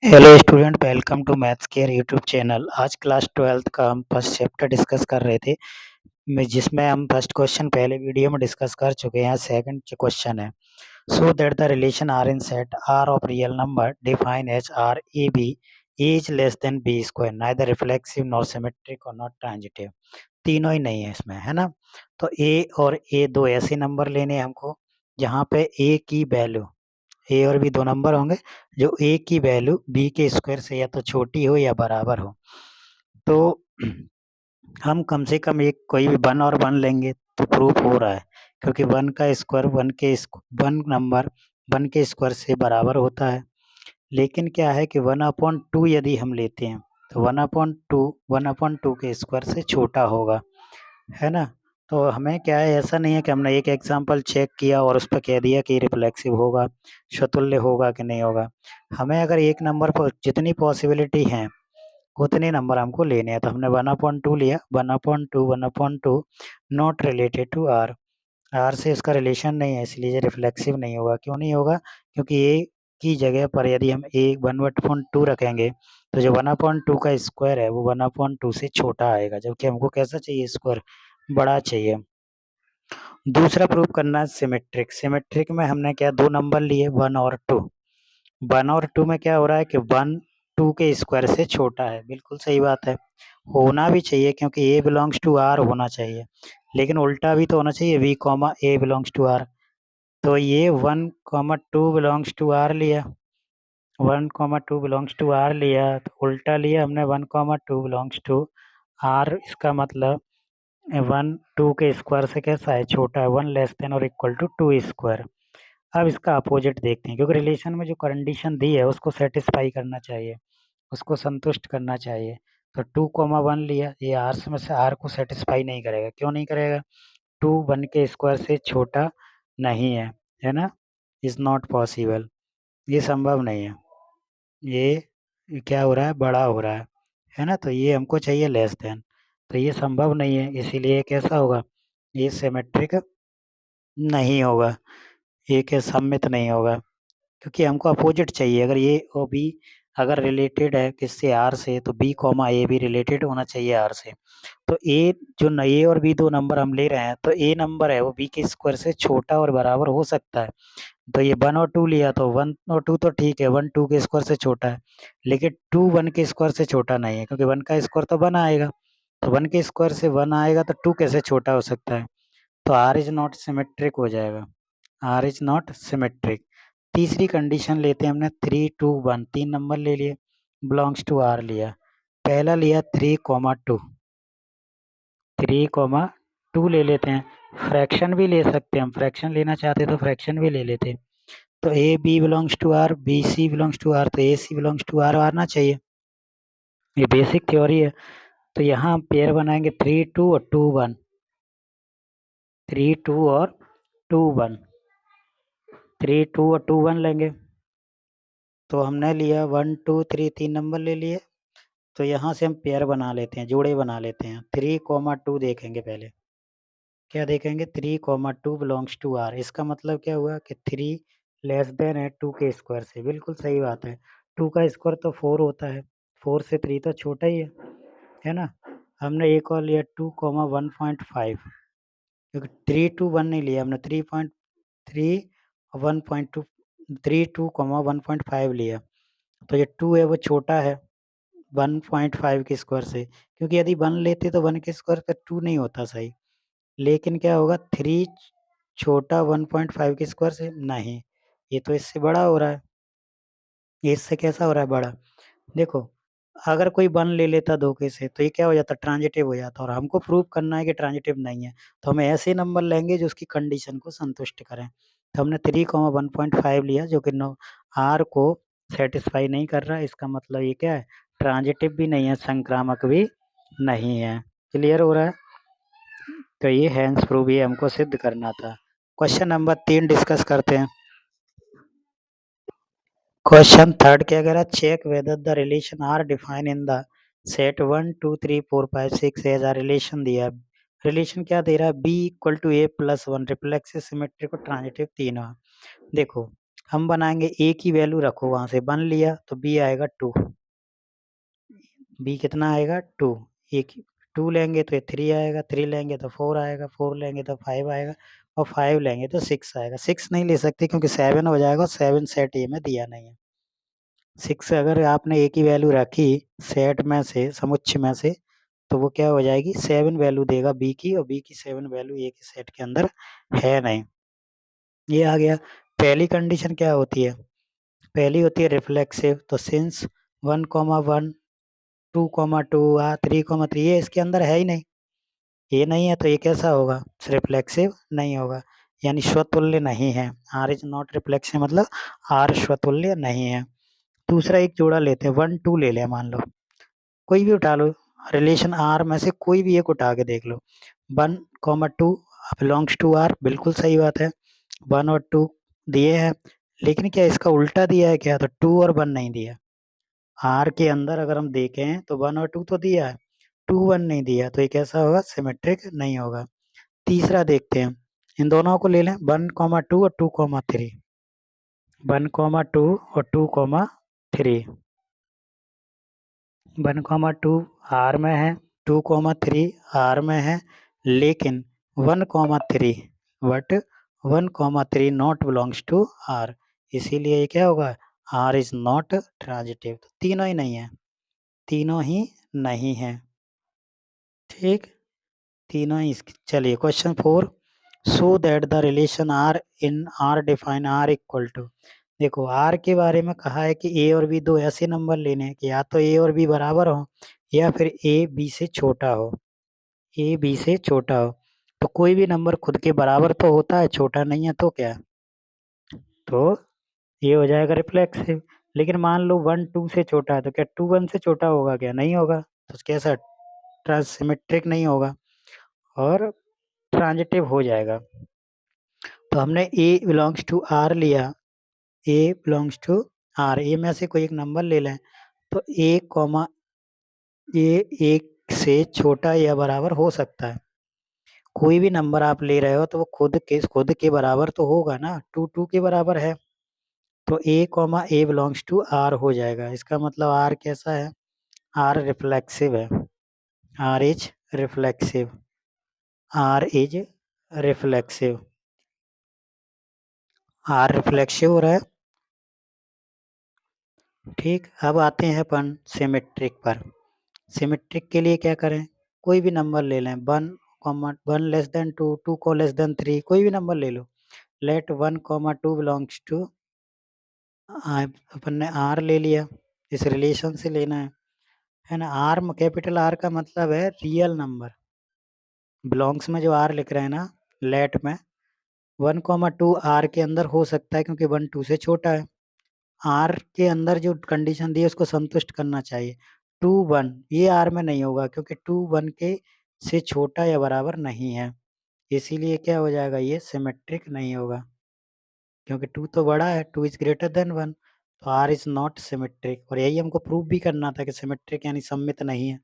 Hello student, welcome to Maths Care YouTube channel. आज class 12th का हम first chapter discuss कर रहे थे जिसमें हम फर्स्ट क्वेश्चन पहले वीडियो में डिस्कस कर चुके हैं। यहाँ सेकंड क्वेश्चन है, so that the relation R in set R of real number define as R a b is less than b square neither reflexive nor symmetric और not transitive. तीनों ही नहीं है इसमें, है ना। तो ए और ए दो ऐसे नंबर लेने हैं हमको जहाँ पे ए की वैल्यू, ए और बी दो नंबर होंगे जो ए की वैल्यू बी के स्क्वायर से या तो छोटी हो या बराबर हो। तो हम कम से कम एक कोई भी वन और वन लेंगे तो प्रूफ हो रहा है, क्योंकि वन का स्क्वायर वन नंबर वन के स्क्वायर से बराबर होता है। लेकिन क्या है कि 1/2 यदि हम लेते हैं तो 1/2 के स्क्वायर से छोटा होगा, है ना। तो हमें क्या है, ऐसा नहीं है कि हमने एक एग्जांपल चेक किया और उस पर कह दिया कि रिफ्लेक्सिव होगा, स्वतुल्य होगा कि नहीं होगा। हमें अगर एक नंबर पर जितनी पॉसिबिलिटी है उतने नंबर हमको लेने हैं। तो हमने 1/2 लिया, 1/2 not related to R. R से इसका रिलेशन नहीं है, इसलिए ये रिफ्लेक्सिव नहीं होगा। क्यों नहीं होगा? क्योंकि ए की जगह पर यदि हम ए 1/2 रखेंगे तो जो 1/2 का स्क्वायर है वो 1/2 से छोटा आएगा, जबकि हमको कैसा चाहिए, स्क्वायर बड़ा चाहिए। दूसरा प्रूफ करना है सिमेट्रिक। सिमेट्रिक में हमने क्या, दो नंबर लिए 1 और 2। 1 और 2 में क्या हो रहा है कि 1 2 के स्क्वायर से छोटा है। बिल्कुल सही बात है, होना भी चाहिए क्योंकि ए बिलोंग्स टू आर होना चाहिए। लेकिन उल्टा भी तो होना चाहिए, v comma A belongs to R. तो ये 1 2 बिलोंग्स टू आर लिया, 1 2 बिलोंग्स टू आर लिया, तो उल्टा लिया हमने 1 2 बिलोंग्स टू आर। इसका मतलब 1 2 के स्क्वायर से कैसा है, छोटा है, 1 लेस देन और इक्वल टू 2 स्क्वायर। अब इसका अपोजिट देखते हैं, क्योंकि रिलेशन में जो कंडीशन दी है उसको सेटिस्फाई करना चाहिए, उसको संतुष्ट करना चाहिए। तो 2 1 लिया, ये आर में से आर को सेटिस्फाई नहीं करेगा। क्यों नहीं करेगा? 2 1 के स्क्वायर से छोटा नहीं है ना। इज नॉट पॉसिबल, ये संभव नहीं है। ये क्या हो रहा है, बड़ा हो रहा है ना। तो ये हमको चाहिए लेस देन, तो ये संभव नहीं है, इसीलिए कैसा होगा, ये सिमेट्रिक नहीं होगा, ये के सम्मित नहीं होगा। क्योंकि हमको अपोजिट चाहिए। अगर ए और बी अगर रिलेटेड है किससे, आर से, तो बी कॉमा ए भी रिलेटेड होना चाहिए आर से। तो ए जो ए और बी दो नंबर हम ले रहे हैं, तो ए नंबर है वो बी के स्क्वायर से छोटा और बराबर हो सकता है। तो ये 1 और 2 लिया, तो 1 और 2 तो ठीक है, 1 2 के स्क्वायर से छोटा है। लेकिन 2 1 के स्क्वायर से छोटा नहीं है, क्योंकि 1 का स्क्वायर तो 1 आएगा। तो 1 के स्क्वायर से 1 आएगा तो 2 कैसे छोटा हो सकता है। तो आर इज नॉट सिमेट्रिक हो जाएगा, आर इज नॉट सिमेट्रिक। तीसरी कंडीशन लेते हैं हमने 3 2 1, 3 नंबर ले लिए, बिलोंग्स टू आर लिया। पहला लिया 3 2, 3 2 ले लेते हैं। फ्रैक्शन भी ले सकते हैं, हम फ्रैक्शन लेना चाहते तो फ्रैक्शन भी ले लेते। तो a b belongs to R, b c belongs to R, तो a c belongs to R आना चाहिए। ये बेसिक थ्योरी है। तो यहाँ हम पेयर बनाएंगे 3 2 और 2 1, 3 2 और 2 1, 3 2 और 2 1 लेंगे। तो हमने लिया 1 2 3, 3 नंबर ले लिए। तो यहाँ से हम पेयर बना लेते हैं, जोड़े बना लेते हैं। 3 2 देखेंगे पहले, क्या देखेंगे, 3 2 बिलोंग्स टू आर। इसका मतलब क्या हुआ कि 3 लेस देन है 2 के स्क्वायर से। बिल्कुल सही बात है, 2 का स्क्वायर तो 4 होता है, 4 से 3 तो छोटा ही है ना। हमने एक और लिया 2 1.5, क्योंकि 3 2 1 नहीं लिया हमने, 3.3 1.2, 3 2 1.5 लिया। तो ये 2 है वो छोटा है 1.5 के स्क्वायर से, क्योंकि यदि 1 लेते तो 1 के स्क्वायर का 2 नहीं होता सही। लेकिन क्या होगा, 3 छोटा 1.5 के स्क्वायर से नहीं, ये तो इससे बड़ा हो रहा है। ये इससे कैसा हो रहा है, बड़ा। देखो, अगर कोई 1 ले लेता धोखे से तो ये क्या हो जाता, ट्रांजिटिव हो जाता, और हमको प्रूव करना है कि ट्रांजिटिव नहीं है। तो हमें ऐसे नंबर लेंगे जो उसकी कंडीशन को संतुष्ट करें। तो हमने 3 1.5 लिया, जो कि नो आर को सैटिस्फाई नहीं कर रहा है। इसका मतलब ये क्या है, ट्रांजिटिव भी नहीं है, संक्रामक भी नहीं है। क्लियर हो रहा है? तो ये हैंस प्रूव ये हमको सिद्ध करना था। क्वेश्चन नंबर 3 डिस्कस करते हैं। क्वेश्चन थर्ड क्या कह रहा है, check whether the relation R define in the set 1 2 3 4 5 6 as a relation दिया है। रिलेशन क्या दे रहा है, b equal to a plus 1, reflexive symmetric और ट्रांजिटिव तीनों। देखो, हम बनाएंगे ए की वैल्यू रखो वहां से 1 लिया तो बी आएगा 2, बी कितना आएगा 2, एक 2 लेंगे तो 3 आएगा, 3 लेंगे तो 4 आएगा, 4 लेंगे तो 5 आएगा और 5 लेंगे तो 6 आएगा। 6 नहीं ले सकते क्योंकि 7 हो जाएगा, 7 सेट ए में दिया नहीं है। 6 अगर आपने ए की वैल्यू रखी सेट में से, समुच्चय में से, तो वो क्या हो जाएगी 7 वैल्यू देगा बी की, और बी की 7 वैल्यू ए के सेट के अंदर है नहीं। ये आ गया। पहली कंडीशन क्या होती है? पहली होती है रिफ्लेक्सिव, तो सिंस 1,1 2,2 3,3 ये इसके अंदर है ही नहीं, ये नहीं है तो ये कैसा होगा? रिफ्लेक्सिव नहीं होगा, यानी स्वतुल्य नहीं है। आर इज नॉट रिफ्लेक्सिव मतलब आर स्वतुल्य नहीं है। दूसरा एक जोड़ा लेते हैं, 1 2 ले लें, मान लो कोई भी उठा लो, रिलेशन आर में से कोई भी एक उठा के देख लो। 1,2 बिलोंग्स टू आर, बिल्कुल सही बात है। 1 और 2 दिए हैं, लेकिन क्या इसका उल्टा दिया है क्या? तो 2 और 1 नहीं दिया। आर के अंदर अगर हम देखें तो 1 और 2 तो दिया है, 2 1 नहीं दिया, तो ये कैसा होगा? सिमेट्रिक नहीं होगा। तीसरा देखते हैं, इन दोनों को ले लें, 1,2 और 2,3, 1,2 और 2,3, 1,2 आर में है, 2,3 आर में है, लेकिन 1,3 but 1,3 not belongs to R, इसीलिए ये क्या होगा? R is not transitive. तो तीनों ही नहीं है, तीनों ही नहीं है। ठीक, तीनों ही। चलिए question 4, so that the relation R in R define R equal to. देखो आर के बारे में कहा है कि ए और बी दो ऐसे नंबर लेने हैं कि या तो ए और बी बराबर हो या फिर ए बी से छोटा हो, ए बी से छोटा हो। तो कोई भी नंबर खुद के बराबर तो होता है, छोटा नहीं है तो क्या? तो ये हो जाएगा रिफ्लेक्सिव। लेकिन मान लो 1 2 से छोटा है, तो क्या 2 1 से छोटा होगा? क्या नहीं होगा। तो कैसा? ट्रांसिमेट्रिक नहीं होगा और ट्रांजिटिव हो जाएगा। तो हमने ए बिलोंग्स टू आर लिया, ए बिलोंग्स टू आर, ए में से कोई एक नंबर ले लें, तो ए कॉमा ए एक से छोटा या बराबर हो सकता है। कोई भी नंबर आप ले रहे हो तो वो खुद के बराबर तो होगा ना, 2 2 के बराबर है, तो A comma A belongs to R हो जाएगा। इसका मतलब आर कैसा है? आर रिफ्लेक्सिव है, R is reflexive, R is reflexive, R reflexive हो रहा है। ठीक, अब आते हैं अपन सिमेट्रिक पर। सिमेट्रिक के लिए क्या करें? कोई भी नंबर ले लें, 1 लेस देन 2, 2 को लेस देन 3, कोई भी नंबर ले लो। लेट 1,2 बिलोंग्स टू, अपन ने आर ले लिया, इस रिलेशन से लेना है ना। आर कैपिटल आर का मतलब है रियल नंबर, बिलोंग्स में जो आर लिख रहे हैं ना, लेट में 1,2 आर के अंदर हो सकता है क्योंकि 1 2 से छोटा है। आर के अंदर जो कंडीशन दी है उसको संतुष्ट करना चाहिए। 2 1 ये आर में नहीं होगा क्योंकि 2 1 के से छोटा या बराबर नहीं है, इसीलिए क्या हो जाएगा? ये सिमेट्रिक नहीं होगा क्योंकि 2 तो बड़ा है, 2 इज ग्रेटर देन 1, तो आर इज नॉट सिमेट्रिक। और यही हमको प्रूव भी करना था कि सिमेट्रिक यानी सममित नहीं है।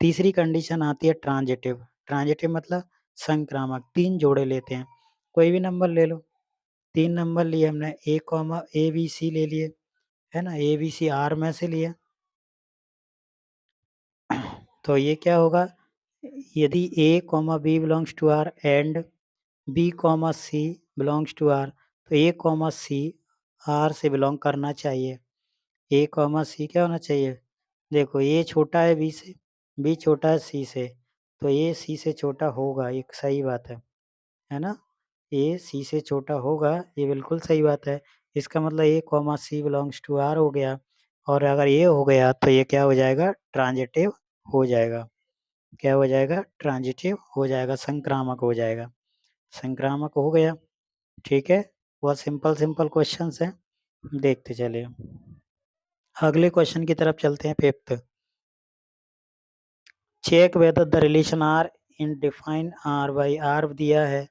तीसरी कंडीशन आती है ट्रांजिटिव। ट्रांजिटिव मतलब संक्रामक। 3 जोड़े लेते हैं, कोई भी नंबर ले लो, 3 नंबर लिए हमने, ए कॉमा ए बी सी ले लिए, है ना, ए बी सी आर में से लिए। तो ये क्या होगा? यदि A comma B belongs to R and B comma C belongs to R, तो ए कॉमा सी आर से बिलोंग करना चाहिए। ए कॉमा सी क्या होना चाहिए? देखो ए छोटा है बी से, बी छोटा है सी से, तो ए सी से छोटा होगा, एक सही बात है ना? ए सी से छोटा होगा, ये बिल्कुल सही बात है। इसका मतलब A comma C belongs to R हो गया, और अगर ये हो गया तो ये क्या हो जाएगा? ट्रांजिटिव हो जाएगा। क्या हो जाएगा? ट्रांजिटिव हो जाएगा, संक्रामक हो जाएगा। संक्रामक हो गया, ठीक है। बहुत सिंपल सिंपल क्वेश्चंस हैं, देखते चलिए। अगले क्वेश्चन की तरफ चलते हैं, fifth. Check whether the relation R in define R by R दिया है,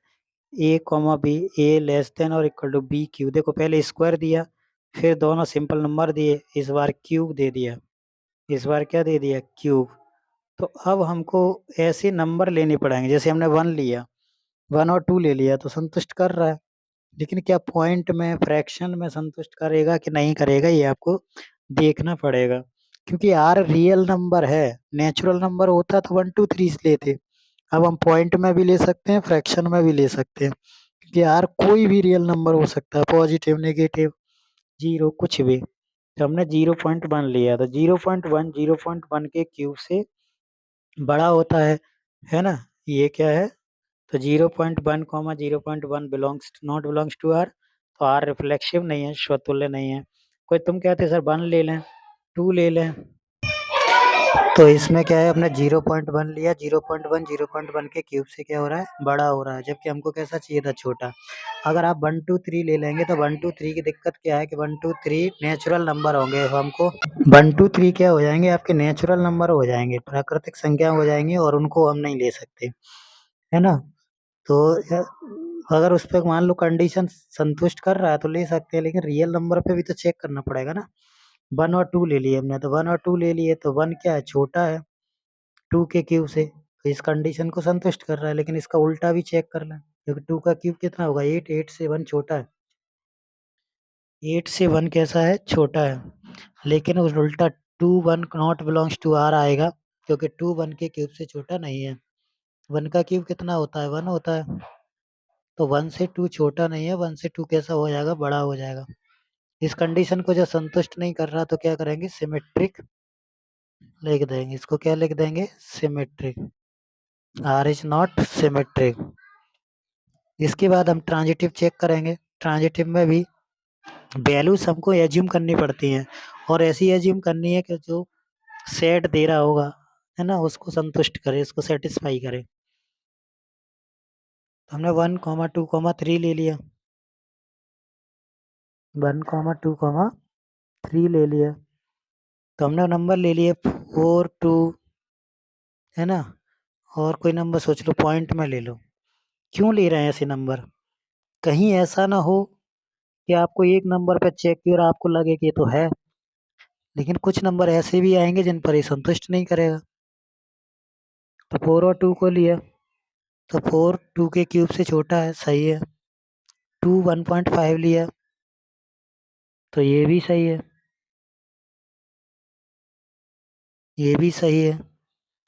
a comma b a less than और इक्वल टू बी क्यू। देखो पहले स्क्वायर दिया, फिर दोनों सिंपल नंबर दिए, इस बार क्यूब दे दिया, इस बार क्या दे दिया? क्यूब। तो अब हमको ऐसे नंबर लेने पड़ेंगे, जैसे हमने 1 लिया, 1 और 2 ले लिया तो संतुष्ट कर रहा है, लेकिन क्या पॉइंट में फ्रैक्शन में संतुष्ट करेगा कि नहीं करेगा ये आपको देखना पड़ेगा, क्योंकि आर रियल नंबर है। नेचुरल नंबर होता तो 1 2 3 लेते। अब हम पॉइंट में भी ले सकते हैं, फ्रैक्शन में भी ले सकते हैं, क्योंकि आर कोई भी रियल नंबर हो सकता है, पॉजिटिव नेगेटिव जीरो कुछ भी। तो हमने 0.1 लिया, तो 0.1 के क्यूब से बड़ा होता है ना। ये क्या है, तो 0.1 0.1 बिलोंग्स टू आर। तो आर रिफ्लेक्सिव नहीं है, स्वतुल्य नहीं है। कोई तुम कहते सर 1 ले लें, 2 ले लें, तो इसमें क्या है, अपने 0.1 लिया, 0.1 के क्यूब से क्या हो रहा है, बड़ा हो रहा है, जबकि हमको कैसा चाहिए था, छोटा। अगर आप 1 2 3 ले लेंगे तो 1 2 3 की दिक्कत क्या है कि 1 2 3 नेचुरल नंबर होंगे, तो हमको 1 2 3 क्या हो जाएंगे, आपके नेचुरल नंबर हो जाएंगे, प्राकृतिक संख्या हो जाएंगी, और उनको हम नहीं ले सकते, है ना। तो अगर उस पर मान लो कंडीशन संतुष्ट कर रहा है तो ले सकते हैं, लेकिन रियल नंबर पे भी तो चेक करना पड़ेगा ना। 1 और 2 ले लिए हमने, तो 1 और 2 ले लिए, तो 1 क्या है, छोटा है 2 के क्यूब से, तो इस कंडीशन को संतुष्ट कर रहा है। लेकिन इसका उल्टा भी चेक कर लें, क्योंकि 2 का क्यूब कितना होगा, 8, 8 से 1 छोटा है, 8 से 1 कैसा है, छोटा है। लेकिन उस उल्टा 2 1 नॉट बिलोंग्स टू आर आएगा, क्योंकि 2 1 के क्यूब से छोटा नहीं है। 1 का क्यूब कितना होता है, 1 होता है। तो 1 से 2 छोटा नहीं है, 1 से 2 कैसा हो जाएगा, बड़ा हो जाएगा। इस कंडीशन को जो संतुष्ट नहीं कर रहा तो क्या करेंगे, सिमेट्रिक लिख देंगे। इसको क्या लिख देंगे, symmetric. R is not symmetric. इसके बाद हम ट्रांजिटिव चेक करेंगे। ट्रांजिटिव में भी वैल्यूज हमको एज्यूम करनी पड़ती हैं, और ऐसी एज्यूम करनी है कि जो सेट दे रहा होगा, है ना, उसको संतुष्ट करे, उसको सेटिस्फाई करे। तो हमने 1 2 3 ले लिया, 1 2 3 ले लिया। तो हमने नंबर ले लिए 4 2, है ना। और कोई नंबर सोच लो, पॉइंट में ले लो। क्यों ले रहे हैं ऐसे नंबर, कहीं ऐसा ना हो कि आपको एक नंबर पे चेक किया और आपको लगे कि ये तो है, लेकिन कुछ नंबर ऐसे भी आएंगे जिन पर ये संतुष्ट नहीं करेगा। तो 4 और 2 को लिया, तो 4 2 के क्यूब से छोटा है, सही है। 2 1.5 लिया, तो ये भी सही है, ये भी सही है,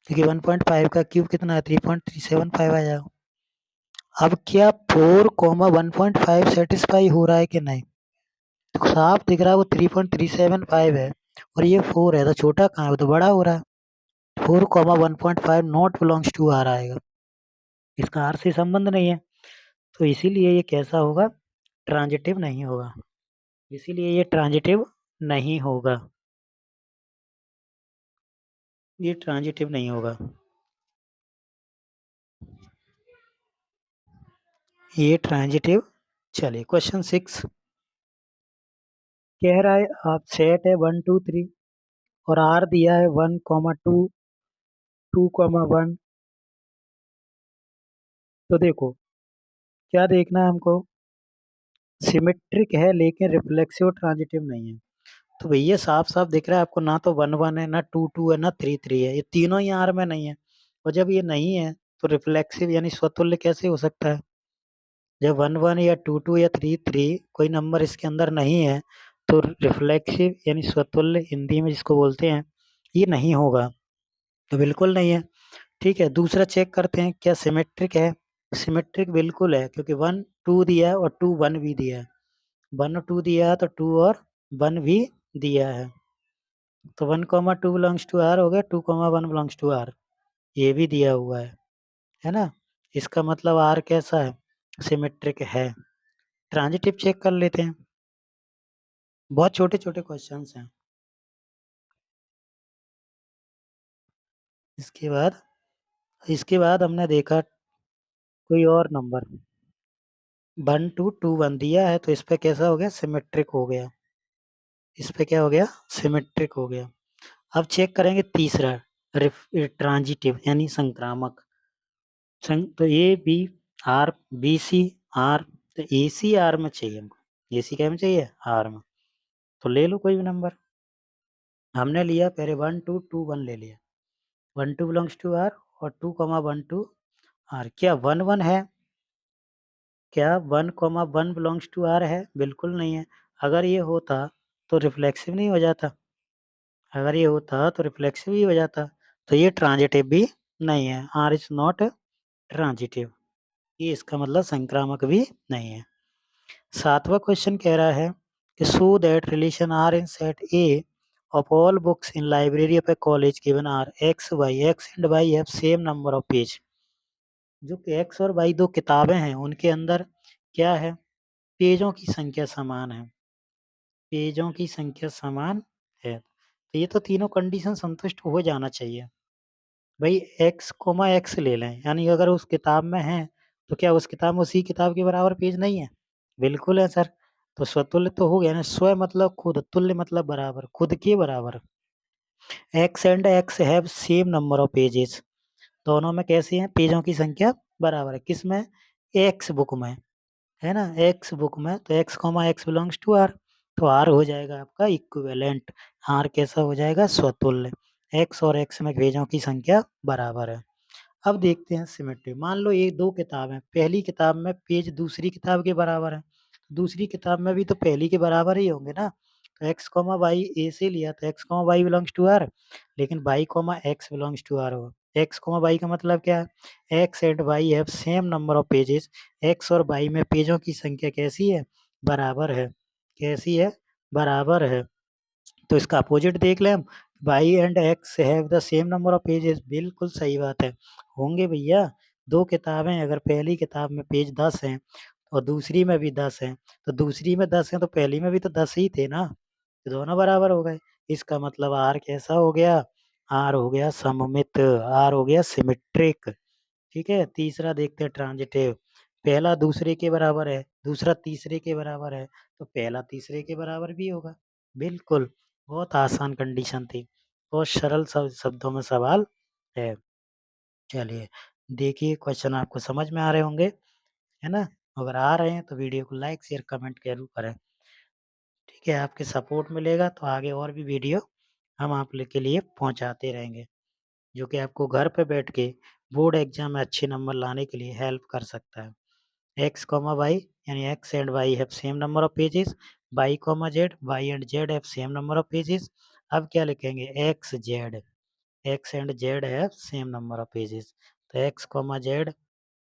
क्योंकि 1.5 का क्यूब कितना है, 3.375 आ जाएगा। अब क्या 4 1.5 सेटिस्फाई हो रहा है कि नहीं, तो साफ दिख रहा है वो 3.375 है, और ये 4 है, तो छोटा कहाँ है, वो तो बड़ा हो रहा है। 4 1.5 नॉट बिलोंग्स टू आर आएगा, इसका आर से संबंध नहीं है, तो इसीलिए ये कैसा होगा, ट्रांजिटिव नहीं होगा। इसीलिए ये ट्रांजिटिव नहीं होगा, ये ट्रांजिटिव नहीं होगा, ये ट्रांजिटिव। चलिए क्वेश्चन 6 कह रहा है, आप सेट है 1 2 3 और आर दिया है 1 2 2 1। तो देखो क्या देखना है हमको, सिमेट्रिक है लेकिन रिफ्लेक्सिव ट्रांजिटिव नहीं है। तो भैया साफ साफ दिख रहा है आपको, ना तो 1 1 है, ना 2 2 है, ना 3 3 है, ये तीनों ही आर में नहीं है। और जब ये नहीं है तो रिफ्लेक्सिव यानी स्वतुल्य कैसे हो सकता है, जब 1 1 या 2 2 या 3 3 कोई नंबर इसके अंदर नहीं है, तो रिफ्लेक्सिव यानी स्वतुल्य हिंदी में जिसको बोलते हैं, ये नहीं होगा, तो बिल्कुल नहीं है। ठीक है, दूसरा चेक करते हैं क्या सिमेट्रिक है। सिमेट्रिक बिल्कुल है, क्योंकि 1 2 दिया है और 2 1 भी दिया है। 1 और 2 दिया है तो 2 और 1 भी दिया है, तो 1 2 बिलोंग्स टू आर हो गया, 2 1 बिलोंग्स टू आर, ये भी दिया हुआ है ना। इसका मतलब आर कैसा है, सिमेट्रिक है। ट्रांजिटिव चेक कर लेते हैं, बहुत छोटे छोटे क्वेश्चंस हैं। इसके बाद हमने देखा कोई और नंबर 1 2 2 1 दिया है, तो इस पे कैसा हो गया, सिमेट्रिक हो गया, इस पे क्या हो गया, सिमेट्रिक हो गया। अब चेक करेंगे तीसरा, ट्रांजिटिव यानी संक्रामक। तो a b R, b c R, तो ए सी आर में चाहिए हमको, ए सी क्या में चाहिए, आर में। तो ले लो कोई भी नंबर, हमने लिया पहले 1 2 2 1 ले लिया, 1 2 बिलोंग्स टू आर और 2 1 2 आर। क्या 1 1 है, क्या 1,1 बिलोंग्स टू आर है? बिल्कुल नहीं है। अगर ये होता तो रिफ्लेक्सिव नहीं हो जाता? अगर ये होता तो रिफ्लेक्सिव ही हो जाता। तो ये ट्रांजिटिव भी नहीं है। R is not transitive. ये इसका मतलब संक्रामक भी नहीं है। 7वां क्वेश्चन कह रहा है कि show that relation R in set A of all books in library of a college given are x and y have same number of page। जो कि x और y दो किताबें हैं उनके अंदर क्या है? पेजों की संख्या समान है। पेजों की संख्या समान है। तो ये तो तीनों कंडीशन संतुष्ट हो जाना चाहिए। भाई x, x ले लें, यानी अगर उस किताब में है तो क्या उस किताब में उसी किताब के बराबर पेज नहीं है? बिल्कुल है सर। तो स्वतुल्य तो हो गया ना। स्व मतलब खुद, तुल्य मतलब बराबर, खुद के बराबर। x and x have same number of pages. दोनों में कैसी हैं? पेजों की संख्या बराबर है। किसमें? x बुक में, है ना? x बुक में। तो x, x belongs to r। तो r हो जाएगा आपका इक्विवेलेंट। r कैसा हो जाएगा? स्वतुल्य। x और x में पेजों की संख्या बराबर है। अब देखते हैं सिमेट्री। मान लो ये दो किताब हैं। पहली किताब में पेज दूसरी किताब के बराबर है। दूसरी किताब में भी तो पहली के बराबर ही होंगे ना। तो x, y ए से लिया तो x, y belongs to r, लेकिन y, x belongs to r होगा। x, y का मतलब क्या है? x and y have same number of pages. x और y में पेजों की संख्या कैसी है? बराबर है। कैसी है? बराबर है। तो इसका अपोजिट देख लें हम। y and x have the same number of pages. बिल्कुल सही बात है, होंगे भैया। दो किताबें, अगर पहली किताब में पेज 10 हैं और दूसरी में भी 10 हैं, तो दूसरी में 10 हैं तो पहली में भी तो 10 ही थे ना। तो दोनों बराबर हो गए। इसका मतलब r कैसा हो गया? r हो गया सममित, r हो गया सिमेट्रिक। ठीक है। तीसरा देखते हैं ट्रांजिटिव। पहला दूसरे के बराबर है, दूसरा तीसरे के बराबर है, तो पहला तीसरे के बराबर भी होगा। बिल्कुल। बहुत आसान कंडीशन थी। बहुत सरल शब्दों में सवाल है। चलिए देखिए, क्वेश्चन आपको समझ में आ रहे होंगे, है ना? अगर आ रहे हैं तो वीडियो को लाइक शेयर कमेंट जरूर करें। ठीक है। आपके सपोर्ट मिलेगा तो आगे और भी वीडियो हम आप लोग के लिए पहुंचाते रहेंगे, जो कि आपको घर पे बैठ के बोर्ड एग्जाम में अच्छे नंबर लाने के लिए हेल्प कर सकता है। x, y यानी x and y have same number of pages. y, z and z have same number of pages. अब क्या लिखेंगे? x and z have same number of pages. तो x, z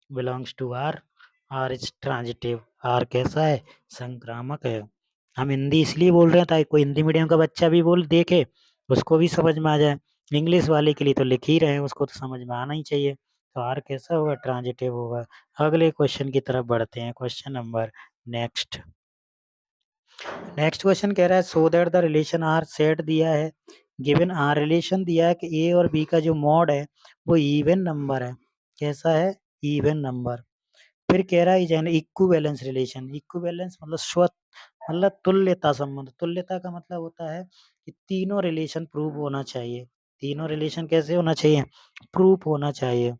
belongs to r। r is transitive. r कैसा है? संक्रामक है। हम हिंदी इसलिए बोल रहे हैं ताकि कोई हिंदी मीडियम का बच्चा भी बोल देखे, उसको भी समझ में आ जाए। इंग्लिश वाले के लिए तो लिख ही रहे हैं, उसको तो समझ में आना ही चाहिए। तो आर कैसा होगा? ट्रांजिटिव होगा। अगले क्वेश्चन की तरफ बढ़ते हैं। Question number next. Next question कह रहा है so that the relation R set दिया है। गिवन आर रिलेशन दिया है कि ए और बी का जो मॉड है वो इवन नंबर है। कैसा है? Even number. फिर कह रहा है एन इक्विवेलेंस रिलेशन। इक्विवेलेंस मतलब मतलब तुल्यता संबंध। तुल्यता का मतलब होता है कि तीनों रिलेशन प्रूव होना चाहिए। तीनों रिलेशन कैसे होना चाहिए? प्रूफ होना चाहिए।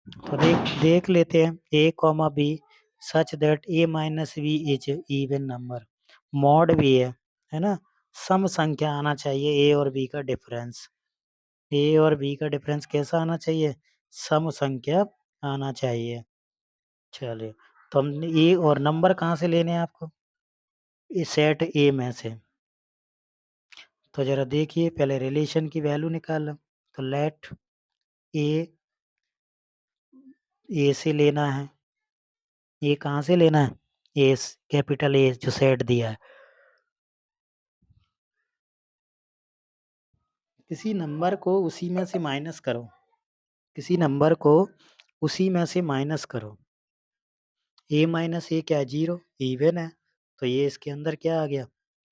तो देख लेते हैं। A comma B such that A minus B is even number. Mod भी है ना? सम संख्या आना चाहिए ए और बी का डिफरेंस। ए और बी का डिफरेंस कैसा आना चाहिए? सम संख्या आना चाहिए। चलिए, तो हमने ए और नंबर कहाँ से लेने हैं आपको? इस सेट ए में से। तो जरा देखिए, पहले रिलेशन की वैल्यू निकाल लो। तो लेट ए से लेना है। ए कहाँ से लेना है? ए, कैपिटल ए जो सेट दिया है। किसी नंबर को उसी में से माइनस करो। किसी नंबर को उसी में से माइनस करो। ए माइनस ए क्या है? 0। इवन है। तो ये इसके अंदर क्या आ गया?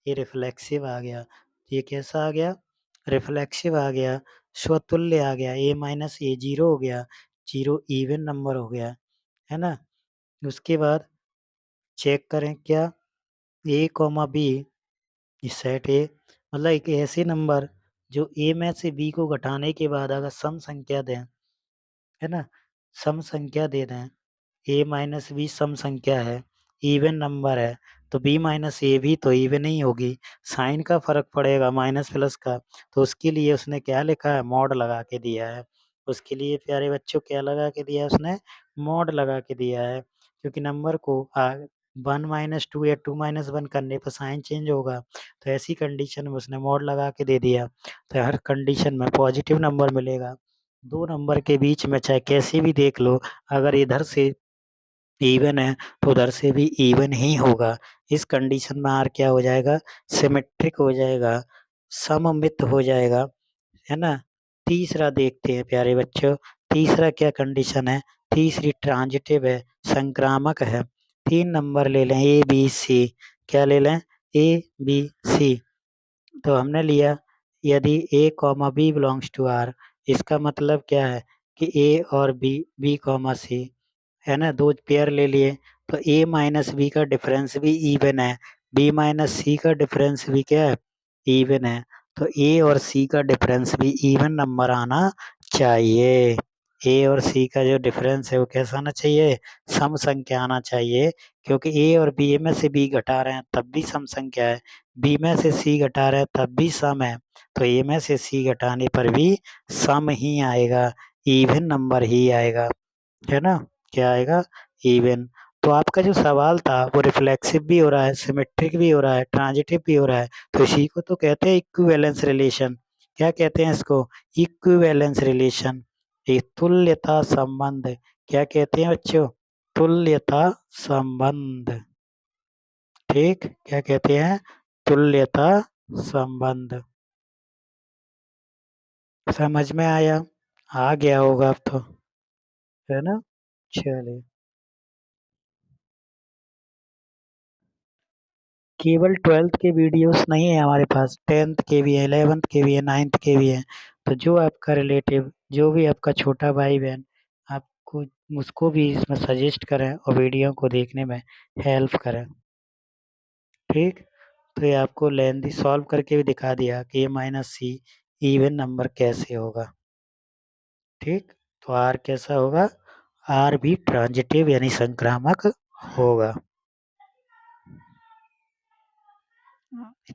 ये रिफ्लेक्सिव आ गया। ये कैसा आ गया? रिफ्लेक्सिव आ गया। स्वतुल्य आ गया। ए माइनस ए 0 हो गया। 0 इवन नंबर हो गया, है ना? उसके बाद चेक करें क्या? ए कॉमा बी इस सेट ए मतलब एक ऐसे नंबर जो ए में से बी को घटाने के बाद अगर सम संख्या दें, है ना? सम संख्या दे दें। ए माइनस बी सम संख्या है, इवन नंबर है, तो बी माइनस ए भी तो इवन ही होगी। साइन का फर्क पड़ेगा माइनस प्लस का, तो उसके लिए उसने क्या लिखा है? मॉड लगा के दिया है। उसके लिए प्यारे बच्चों क्या लगा के दिया है उसने? मॉड लगा के दिया है। क्योंकि नंबर को 1 - 2 या 2 - 1 करने पर साइन चेंज होगा। तो ऐसी कंडीशन में उसने मॉड लगा के दे दिया, तो हर कंडीशन में पॉजिटिव नंबर मिलेगा। दो नंबर के बीच में चाहे कैसे भी देख लो, अगर इधर से इवन है तो उधर से भी इवन ही होगा। इस कंडीशन में आर क्या हो जाएगा, सिमेट्रिक हो जाएगा, सममित हो जाएगा, है ना। तीसरा देखते हैं प्यारे बच्चों, तीसरा क्या कंडीशन है, तीसरी ट्रांजिटिव है, संक्रामक है। 3 नंबर ले लें ए बी सी, क्या ले लें, ए बी सी। तो हमने लिया यदि A comma B belongs to R, इसका मतलब क्या है कि ए और बी, बी कॉमा सी, है ना, दो पेयर ले लिए। तो ए माइनस बी का डिफरेंस भी इवन है, बी माइनस सी का डिफरेंस भी क्या है, इवन है। तो ए और सी का डिफरेंस भी इवन नंबर आना चाहिए। ए और सी का जो डिफरेंस है वो कैसा आना चाहिए, सम संख्या आना चाहिए। क्योंकि ए और बी में से बी घटा रहे हैं तब भी सम संख्या है, बी में से सी घटा रहे हैं तब भी सम है। तो ए में से सी घटाने पर भी सम ही आएगा, इवन नंबर ही आएगा, है ना। क्या आएगा, इवन। तो आपका जो सवाल था वो रिफ्लेक्सिव भी हो रहा है, सिमेट्रिक भी हो रहा है, ट्रांजिटिव भी हो रहा है। तो इसी को तो कहते हैं इक्विवेलेंस रिलेशन। क्या कहते हैं इसको, इक्विवेलेंस रिलेशन, एक तुल्यता संबंध। क्या कहते हैं बच्चों, तुल्यता संबंध। ठीक, क्या कहते हैं, तुल्यता संबंध। समझ में आया, आ गया होगा अब तो, है ना। चलिए, केवल 12th के वीडियोस नहीं है हमारे पास, 10th के भी है, 11th के भी है, 9th के भी है। तो जो आपका रिलेटिव, जो भी आपका छोटा भाई बहन, आपको उसको भी इसमें सजेस्ट करें और वीडियो को देखने में हेल्प करें। ठीक, तो ये आपको लेंदी सॉल्व करके भी दिखा दिया कि A minus see even number कैसे होगा। ठीक, तो आर कैसा होगा, आर भी ट्रांजिटिव यानी संक्रामक होगा।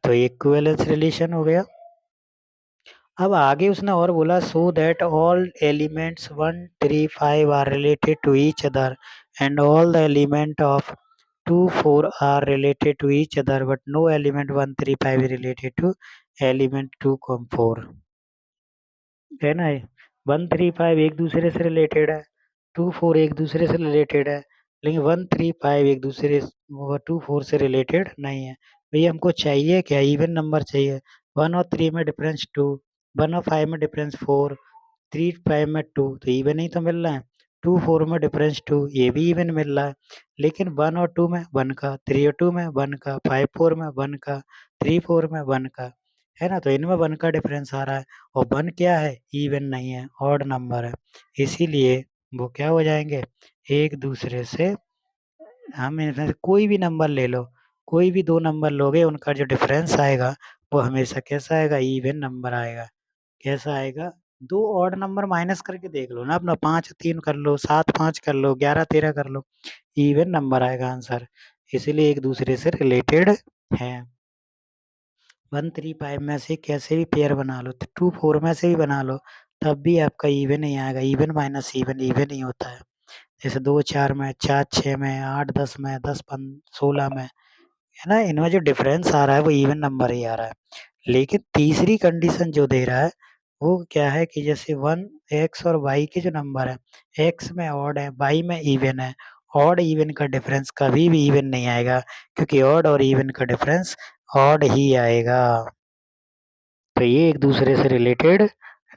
तो इक्विवेलेंस रिलेशन हो गया। अब आगे उसने और बोला, so that all elements 1, 3, 5 are related to each other and all the element of 2, 4 are related to each other but no element 1, 3, 5 related to element 2, 4, है ना। 1, 3, 5 एक दूसरे से रिलेटेड है, 2, 4 एक दूसरे से रिलेटेड है, लेकिन 1, 3, 5 एक दूसरे 2, 4 से रिलेटेड नहीं है। भैया हमको चाहिए क्या, इवन नंबर चाहिए। 1 और 3 में डिफरेंस 2, 1 और 5 में डिफरेंस 4, 3, 5 में 2, तो इवन ही तो मिल रहा है। 2, 4 में डिफरेंस 2, ये भी इवन मिल रहा है। लेकिन 1 और 2 में 1 का, 3 और 2 में 1 का, 5, 4 में 1 का, 3, 4 में 1 का, है ना। तो इनमें 1 का डिफरेंस आ रहा है, और 1 क्या है, इवन नहीं है, ऑड नंबर है। इसीलिए वो क्या हो जाएंगे, एक दूसरे से, हम इनमें से कोई भी नंबर ले लो, कोई भी दो नंबर लोगे, उनका जो डिफरेंस आएगा वो हमेशा कैसा आएगा, इवन नंबर आएगा। कैसा आएगा, दो ऑड नंबर माइनस करके देख लो ना अपना, 5, 3 कर लो, 7, 5 कर लो, 11, 13 कर लो, इवन नंबर आएगा आंसर। इसीलिए एक दूसरे से रिलेटेड है। 1, 3, 5 में से कैसे भी पेयर बना लो, 2, 4 में से भी बना लो, तब भी आपका इवन ही आएगा। Even minus even even he होता है। जैसे 2, 4 में, 4, 6 में, 8, 10 में, 10, 16 में, है ना। इनमें जो डिफरेंस आ रहा है वो इवन नंबर ही आ रहा है। लेकिन तीसरी कंडीशन जो दे रहा है वो क्या है कि जैसे 1 x और y के जो नंबर है, x में ऑड है, y में इवन है, ऑड इवन का डिफरेंस कभी भी इवन नहीं आएगा, क्योंकि ऑड और इवन का डिफरेंस ऑड ही आएगा। तो ये एक दूसरे से रिलेटेड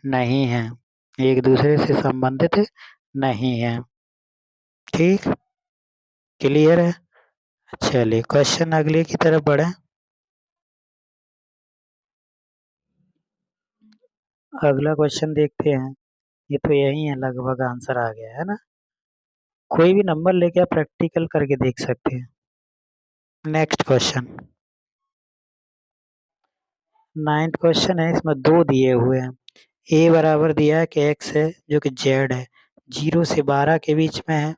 नहीं है, एक दूसरे से संबंधित नहीं है। ठीक, क्लियर है। चलिए क्वेश्चन अगले की तरफ बढ़े। अगला क्वेश्चन देखते हैं। ये तो यही है, लगभग आंसर आ गया है ना। कोई भी नंबर लेके आप प्रैक्टिकल करके देख सकते हैं। नेक्स्ट क्वेश्चन, 9th क्वेश्चन है, इसमें दो दिए हुए हैं। ए बराबर दिया है कि एक्स है जो कि जेड है, 0 से 12 के बीच में है।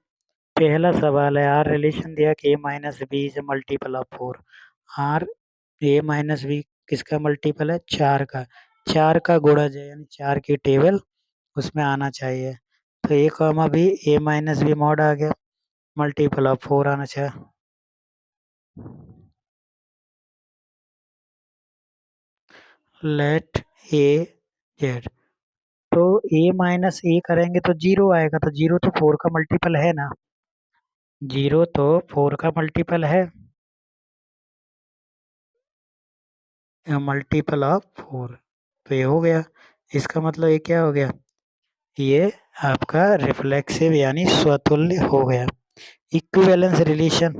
पहला सवाल है, आर रिलेशन दिया कि A minus B is multiple of 4। R, A minus B किसका मल्टीपल है, 4 का। 4 का गुणज है, यानी 4 की टेबल उसमें आना चाहिए। तो A comma b, A minus B mod आ गया। मल्टीपल ऑफ 4 आना चाहिए। लेट ए जेड, तो ए माइनस ए करेंगे तो 0 आएगा, तो 0 तो 4 का मल्टीपल है ना, 0 तो 4 का मल्टीपल है, मल्टीपल ऑफ 4, तो ये हो गया। इसका मतलब ये क्या हो गया, ये आपका रिफ्लेक्सिव यानी स्वतुल्य हो गया। इक्विवेलेंस रिलेशन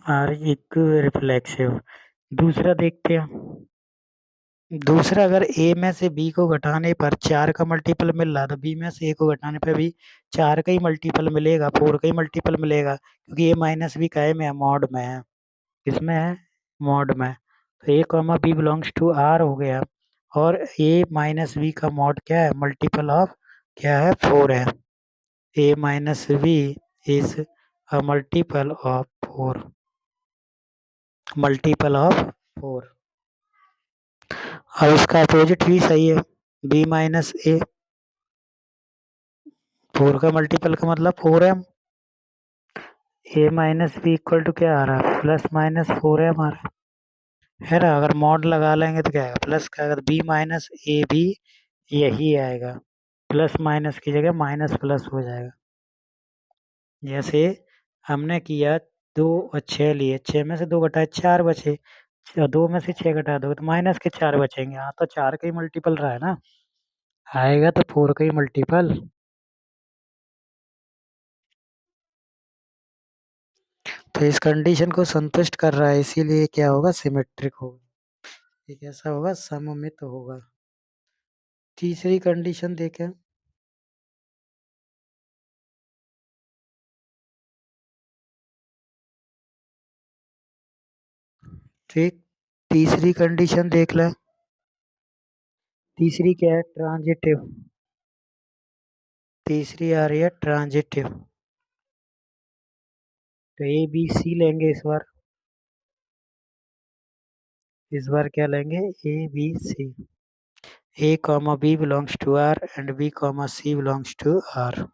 और इक्व रिफ्लेक्सिव। दूसरा देखते हैं। दूसरा, अगर ए में से बी को घटाने पर 4 का मल्टीपल मिल रहा, तो बी में से ए को घटाने पर भी 4 का ही मल्टीपल मिलेगा, 4 का ही मल्टीपल मिलेगा, क्योंकि ए माइनस बी काहे में है, मॉड में है। किसमें है, मॉड में। तो A comma B belongs to R हो गया, और ए माइनस बी का मॉड क्या है, मल्टीपल ऑफ क्या है, 4 है। A minus B is a multiple of 4, multiple of 4। और इसका अपोजिट भी सही है, बी माइनस ए, 4 का मल्टीपल का मतलब 4m, a minus b equal to क्या आ रहा है, प्लस माइनस 4m आ रहा है ना। अगर मॉड लगा लेंगे तो क्या आएगा, प्लस का, अगर बी माइनस ए भी यही आएगा, प्लस माइनस की जगह माइनस प्लस हो जाएगा। जैसे हमने किया, 2 और 6 लिए, 6 में से 2 घटाए 4 बचे, 2 में से 6 घटा दो तो माइनस के 4 बचेंगे। हाँ, तो 4 का ही मल्टीपल रहा है ना, आएगा तो 4 का ही मल्टीपल। तो इस कंडीशन को संतुष्ट कर रहा है, इसीलिए क्या होगा, सिमेट्रिक होगा। ये कैसा होगा, सममित होगा। तीसरी कंडीशन देखें। ठीक, तीसरी कंडीशन देख लें। तीसरी क्या है, ट्रांजिटिव। तीसरी आ रही है ट्रांजिटिव। तो ए बी सी लेंगे इस बार क्या लेंगे, a b c. A comma B belongs to R and B comma C belongs to R.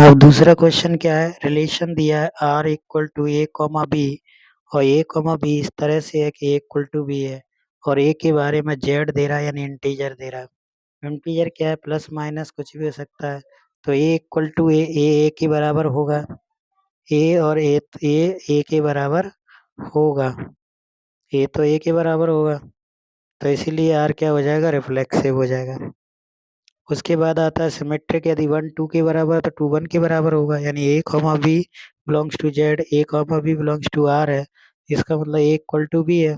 अब दूसरा क्वेश्चन क्या है, रिलेशन दिया है R equal to a comma b, और ए कॉमा बी इस तरह से है कि ए इक्वल टू बी है, और ए के बारे में जेड दे रहा है यानी इंटीजर दे रहा है। इंटीजर क्या है, प्लस माइनस कुछ भी हो सकता है। तो ए इक्वल टू ए, ए के बराबर होगा, ए और ए के बराबर होगा। ए तो ए के बराबर होगा, तो इसीलिए आर क्या हो जाएगा, रिफ्लेक्सिव हो जाएगा। उसके बाद आता है सिमेट्रिक, यदि 1 2 के बराबर है तो 2 1 के बराबर होगा, यानी A comma B belongs to Z, A comma B belongs to R है। इसका मतलब ए इक्वल टू बी है।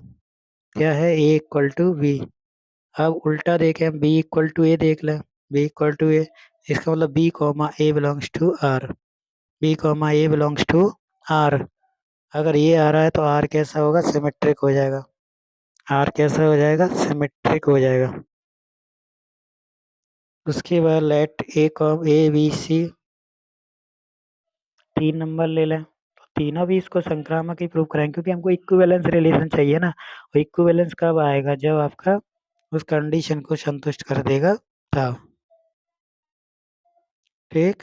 क्या है, ए इक्वल टू बी। अब उल्टा देखें, बी इक्वल टू ए देख लें, बी इक्वल टू ए, इसका मतलब b comma A belongs to R, B comma A belongs to R. अगर ये आ रहा है तो आर कैसा होगा, सिमेट्रिक हो जाएगा। आर कैसा हो जाएगा, सिमेट्रिक हो जाएगा। उसके बाद let a comma a b c 3 number ले लें, तो तीनों भी इसको संक्रामक ही प्रूव कराएंगे, क्योंकि हमको इक्विवेलेंस रिलेशन चाहिए ना। और इक्विवेलेंस कब आएगा, जब आपका उस कंडीशन को संतुष्ट कर देगा तब। ठीक,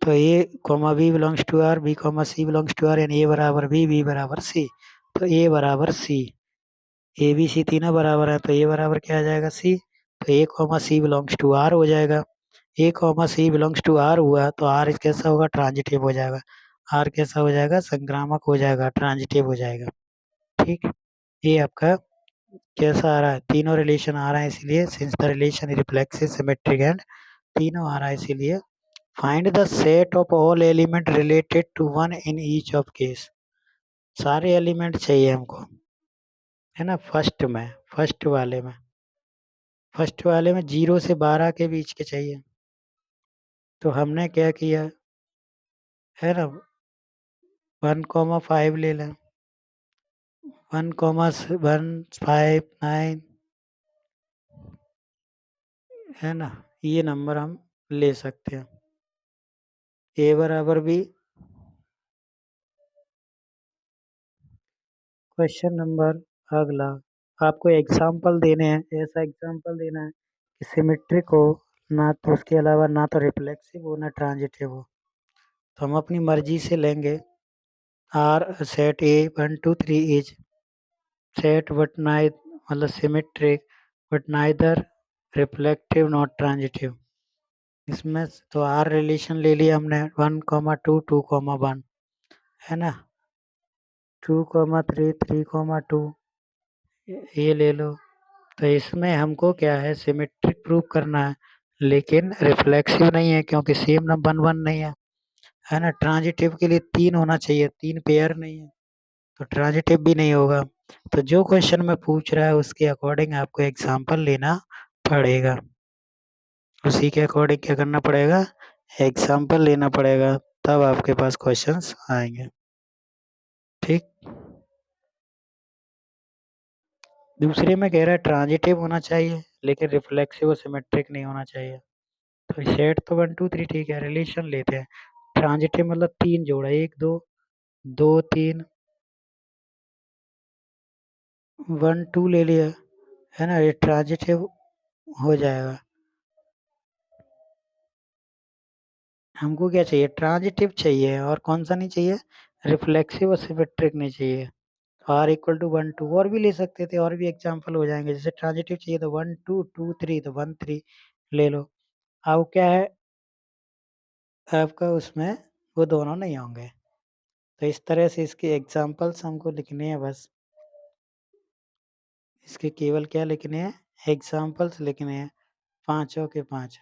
तो A comma B belongs to R, B comma C belongs to R, यानी ए बराबर बी बराबर सी। तो ए बराबर सी, ए बी सी तीनों बराबर है, तो ए बराबर क्या आ जाएगा, सी। तो A comma C belongs to R हो जाएगा। A comma C belongs to R हुआ तो आर कैसा होगा, ट्रांजिटिव हो जाएगा। आर कैसा हो जाएगा, संक्रामक हो जाएगा, ट्रांजिटिव हो जाएगा। ठीक, ये आपका कैसा आ रहा है, तीनों रिलेशन आ रहा है, इसलिए since the relation is reflexive symmetric and तीनों आ रहा है, इसीलिए find the set of all element related to one in each of case. सारे एलिमेंट चाहिए हमको, है ना। फर्स्ट वाले में 0 से 12 के बीच के चाहिए। तो हमने क्या किया है ना, 1,5 ले लें, 1,159 है ना, ये नंबर हम ले सकते हैं। ए बराबर बी। क्वेश्चन नंबर अगला, आपको एग्जाम्पल देने हैं, ऐसा एग्जाम्पल देना है कि सिमेट्रिक हो, ना तो उसके अलावा ना तो रिफ्लेक्सिव हो ना ट्रांजिटिव हो। तो हम अपनी मर्जी से लेंगे। R set A 1 2 3 is set but नाइ मतलब symmetric but neither reflective not transitive. इसमें तो आर रिलेशन ले लिया हमने, 1,2 2,1 है ना, 2,3 3,2 ये ले लो। तो इसमें हमको क्या है, सिमेट्रिक प्रूव करना है, लेकिन रिफ्लेक्सिव नहीं है क्योंकि सेम नंबर 1 नहीं है ना। ट्रांजिटिव के लिए 3 होना चाहिए, 3 पेयर नहीं है, तो ट्रांजिटिव भी नहीं होगा। तो जो क्वेश्चन में पूछ रहा है उसके अकॉर्डिंग आपको एग्जाम्पल लेना पड़ेगा, उसी के अकॉर्डिंग क्या करना पड़ेगा, एग्जाम्पल लेना पड़ेगा, तब आपके पास क्वेश्चंस आएंगे। ठीक, दूसरे में कह रहा है ट्रांजिटिव होना चाहिए लेकिन रिफ्लेक्सिव और सिमेट्रिक नहीं होना चाहिए। तो सेट तो 1 2 3 ठीक है, रिलेशन लेते हैं। ट्रांजिटिव मतलब 3 जोड़ा, 1 2 2 3 1 2 ले लिया, है ना, ये ट्रांजिटिव हो जाएगा। हमको क्या चाहिए, ट्रांजिटिव चाहिए, और कौन सा नहीं चाहिए, रिफ्लेक्सिव और सिमेट्रिक नहीं चाहिए। आर इक्वल टू 1 2 और भी ले सकते थे, और भी एग्जाम्पल हो जाएंगे, जैसे ट्रांजिटिव चाहिए तो 1 2 2 3 तो 1 3 ले लो। अब क्या है आपका, उसमें वो दोनों नहीं होंगे। तो इस तरह से इसके एग्जाम्पल्स हमको लिखने हैं बस, इसके केवल क्या लिखने हैं, एग्जाम्पल्स लिखने हैं, पांचों के पांच।